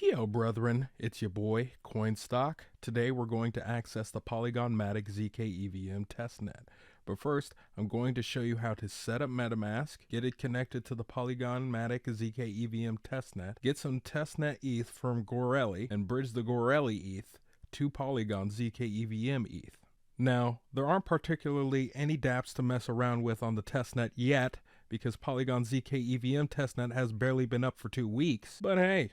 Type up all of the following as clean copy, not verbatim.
Yo, brethren, it's your boy, CoinStock. Today we're going to access the Polygon MATIC zkEVM Testnet. But first, I'm going to show you how to set up MetaMask, get it connected to the Polygon MATIC zkEVM Testnet, get some Testnet ETH from Goerli, and bridge the Goerli ETH to Polygon zkEVM ETH. Now, there aren't particularly any dApps to mess around with on the testnet yet, because Polygon zkEVM Testnet has barely been up for 2 weeks, but hey,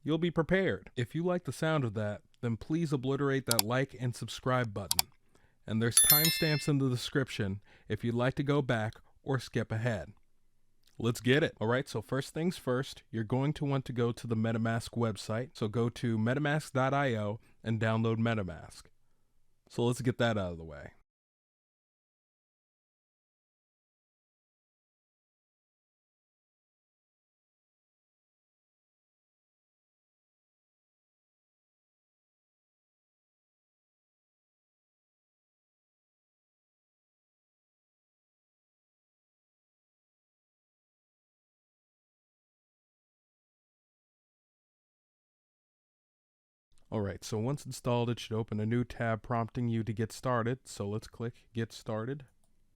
you'll be prepared. If you like the sound of that, then please obliterate that like and subscribe button. And there's timestamps in the description if you'd like to go back or skip ahead. Let's get it. Alright, so first things first, you're going to want to go to the MetaMask website. So go to metamask.io and download MetaMask. So let's get that out of the way. Alright, so once installed, it should open a new tab prompting you to get started. So let's click Get Started.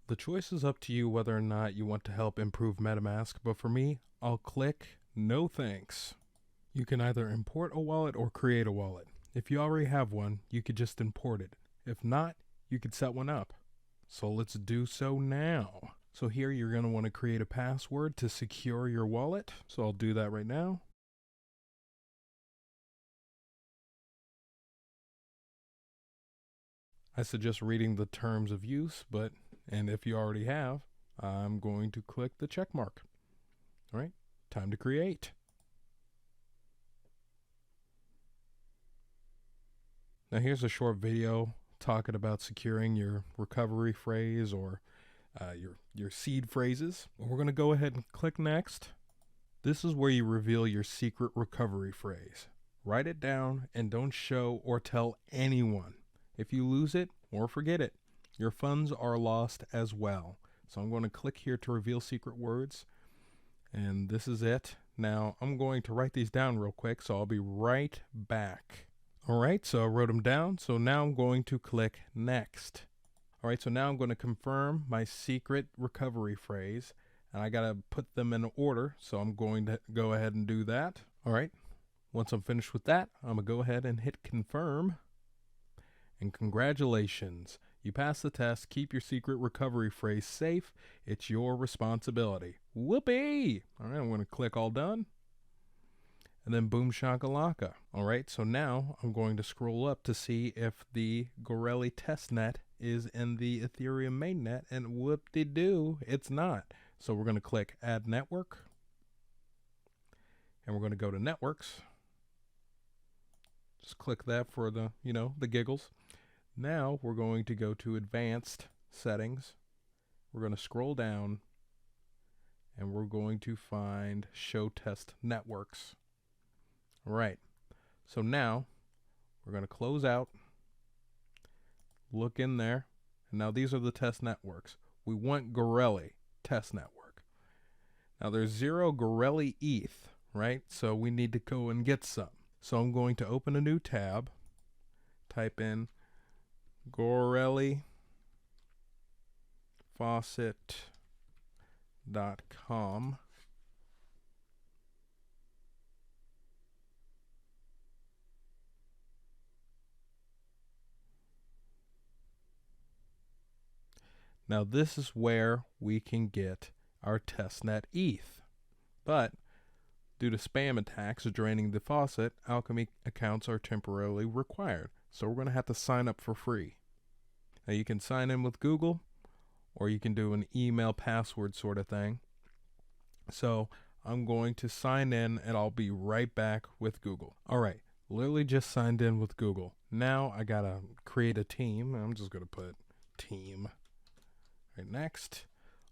The choice is up to you whether or not you want to help improve MetaMask, but for me, I'll click No Thanks. You can either import a wallet or create a wallet. If you already have one, you could just import it. If not, you could set one up. So let's do so now. So here you're going to want to create a password to secure your wallet. So I'll do that right now. I suggest reading the terms of use, and if you already have, I'm going to click the check mark. All right, time to create. Now here's a short video talking about securing your recovery phrase or your seed phrases. We're going to go ahead and click next. This is where you reveal your secret recovery phrase. Write it down and don't show or tell anyone. If you lose it or forget it, your funds are lost as well. So I'm going to click here to reveal secret words. And this is it. Now I'm going to write these down real quick, so I'll be right back. All right, so I wrote them down. So now I'm going to click next. All right, so now I'm going to confirm my secret recovery phrase. And I got to put them in order. So I'm going to go ahead and do that. All right, once I'm finished with that, I'm going to go ahead and hit confirm. And congratulations, you passed the test. Keep your secret recovery phrase safe. It's your responsibility. Whoopee! All right, I'm going to click all done. And then boom shakalaka. All right, so now I'm going to scroll up to see if the Goerli Testnet is in the Ethereum mainnet, and whoop-de-doo, it's not. So we're going to click Add Network. And we're going to go to Networks. Just click that for the, the giggles. Now we're going to go to Advanced Settings. We're going to scroll down and we're going to find Show Test Networks. All right. So now we're going to close out, look in there, and now these are the test networks. We want Goerli Test Network. Now there's 0 Goerli ETH, right? So we need to go and get some. So I'm going to open a new tab, type in Goerli faucet.com. Now this is where we can get our testnet ETH. But due to spam attacks draining the faucet, Alchemy accounts are temporarily required. So we're going to have to sign up for free. Now you can sign in with Google, or you can do an email password sort of thing. So I'm going to sign in and I'll be right back with Google. All right, literally just signed in with Google. Now I got to create a team. I'm just going to put team. All right, next.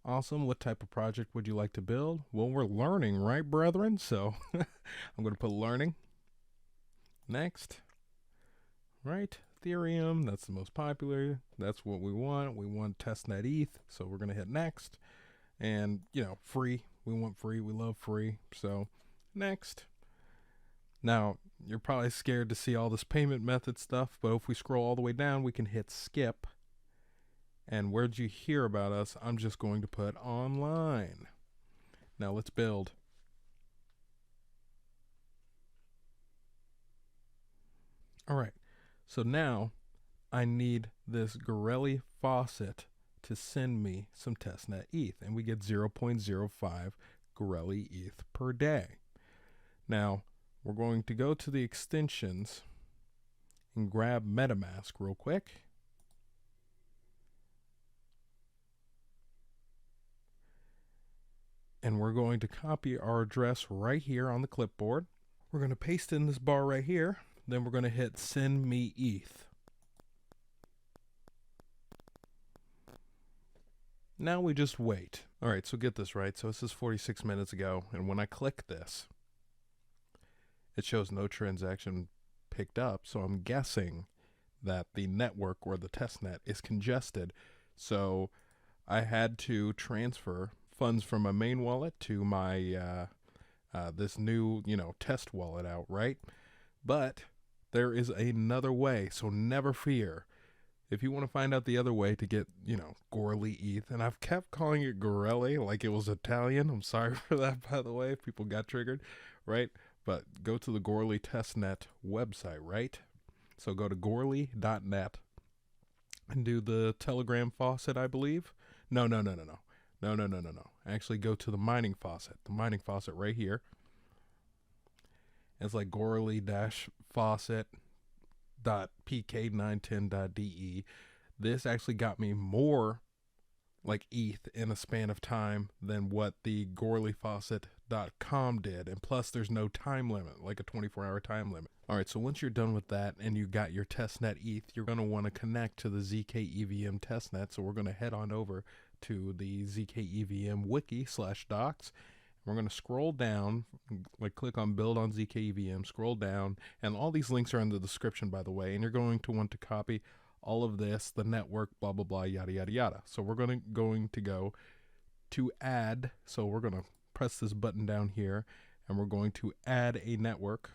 Awesome. What type of project would you like to build? Well, we're learning, right, brethren? So I'm going to put learning. Next. Right, Ethereum, that's the most popular. That's what we want. We want testnet ETH, so we're going to hit next. And, free. We want free. We love free. So, next. Now, You're probably scared to see all this payment method stuff, but if we scroll all the way down, we can hit skip. And where'd you hear about us? I'm just going to put online. Now let's build. All right, so now I need this Goerli faucet to send me some testnet ETH, and we get 0.05 Goerli ETH per day. Now, we're going to go to the extensions and grab MetaMask real quick. And we're going to copy our address right here on the clipboard. We're going to paste in this bar right here. Then we're going to hit send me ETH. Now we just wait. All right, so get this right. So this is 46 minutes ago. And when I click this, it shows no transaction picked up. So I'm guessing that the network or the testnet is congested. So I had to transfer funds from my main wallet to my this new, test wallet out, right? But there is another way, so never fear. If you want to find out the other way to get, Goerli ETH, and I've kept calling it Goerli like it was Italian. I'm sorry for that, by the way, if people got triggered, right? But go to the Goerli Testnet website, right? So go to Goerli.net and do the Telegram faucet, I believe. No. Actually, go to the mining faucet. The mining faucet right here. It's like Goerli-faucet.pk910.de. This actually got me more like ETH in a span of time than what the GoerliFaucet.com did. And plus, there's no time limit, like a 24-hour time limit. All right, so once you're done with that and you got your testnet ETH, you're going to want to connect to the zkEVM testnet. So we're going to head on over to the zkEVM wiki/docs. We're going to scroll down, like click on build on zkEVM, scroll down, and all these links are in the description, by the way, and you're going to want to copy all of this, the network, blah, blah, blah, yada, yada, yada. So we're going to go to add. So we're going to press this button down here, and we're going to add a network.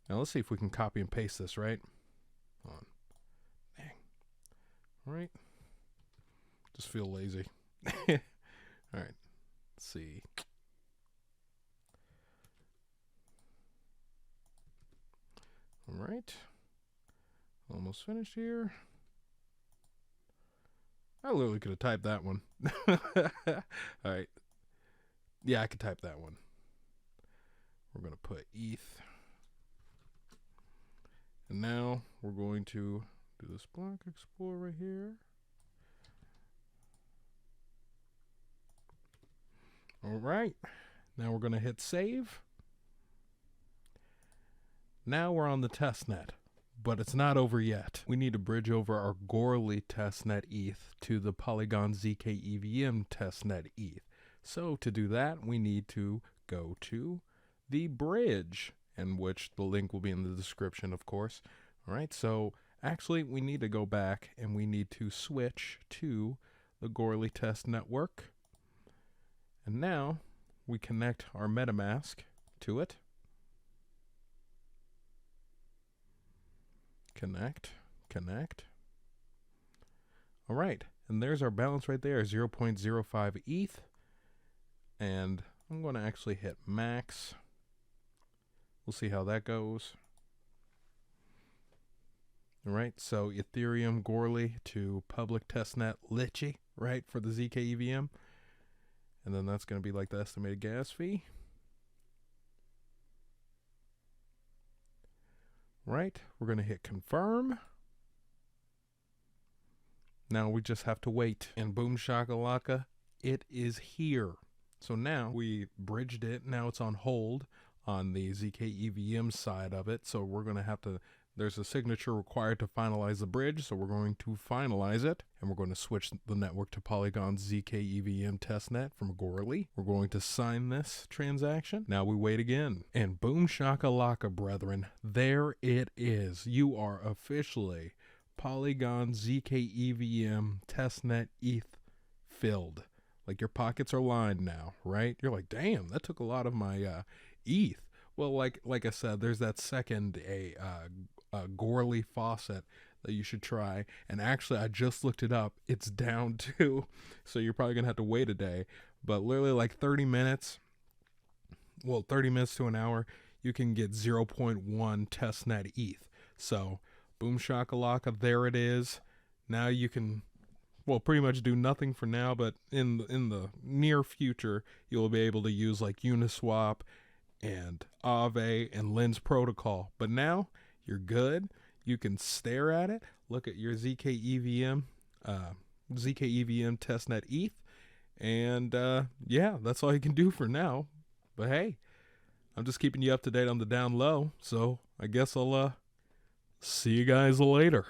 Now let's see if we can copy and paste this, right? Hold on. Dang. All right. Just feel lazy. All right. Let's see. All right. Almost finished here. I literally could have typed that one. All right. Yeah, I could type that one. We're going to put ETH. And now we're going to do this block explorer right here. All right. Now we're going to hit save. Now we're on the testnet, but it's not over yet. We need to bridge over our Goerli Testnet ETH to the Polygon zkEVM Testnet ETH. So to do that, we need to go to the bridge, in which the link will be in the description, of course. All right, so actually we need to go back and we need to switch to the Goerli Test Network. And now we connect our MetaMask to it. Connect. All right, and there's our balance right there, 0.05 ETH. And I'm going to actually hit max. We'll see how that goes. All right, so Ethereum Goerli to public testnet Litchi, right, for the zkEVM. And then that's going to be like the estimated gas fee. Right, we're going to hit confirm. Now we just have to wait. And boom shakalaka, it is here. So now we bridged it. Now it's on hold on the zkEVM side of it. So we're going to have to, there's a signature required to finalize the bridge. So we're going to finalize it. And we're going to switch the network to Polygon zkEVM Testnet from Goerli. We're going to sign this transaction. Now we wait again. And boom shakalaka, brethren, there it is. You are officially Polygon zkEVM Testnet ETH filled. Like your pockets are lined now, right? You're like, damn, that took a lot of my ETH. Well, like I said, there's that second a Goerli faucet that you should try. And actually, I just looked it up. It's down too, so you're probably gonna have to wait a day. But literally, like 30 minutes. Well, 30 minutes to an hour, you can get 0.1 testnet ETH. So, boom shakalaka, there it is. Now you can, well, pretty much do nothing for now, but in the near future, you'll be able to use like Uniswap and Aave and Lens Protocol. But now you're good. You can stare at it, look at your zkEVM Testnet ETH, and yeah, that's all you can do for now. But hey, I'm just keeping you up to date on the down low, so I guess I'll see you guys later.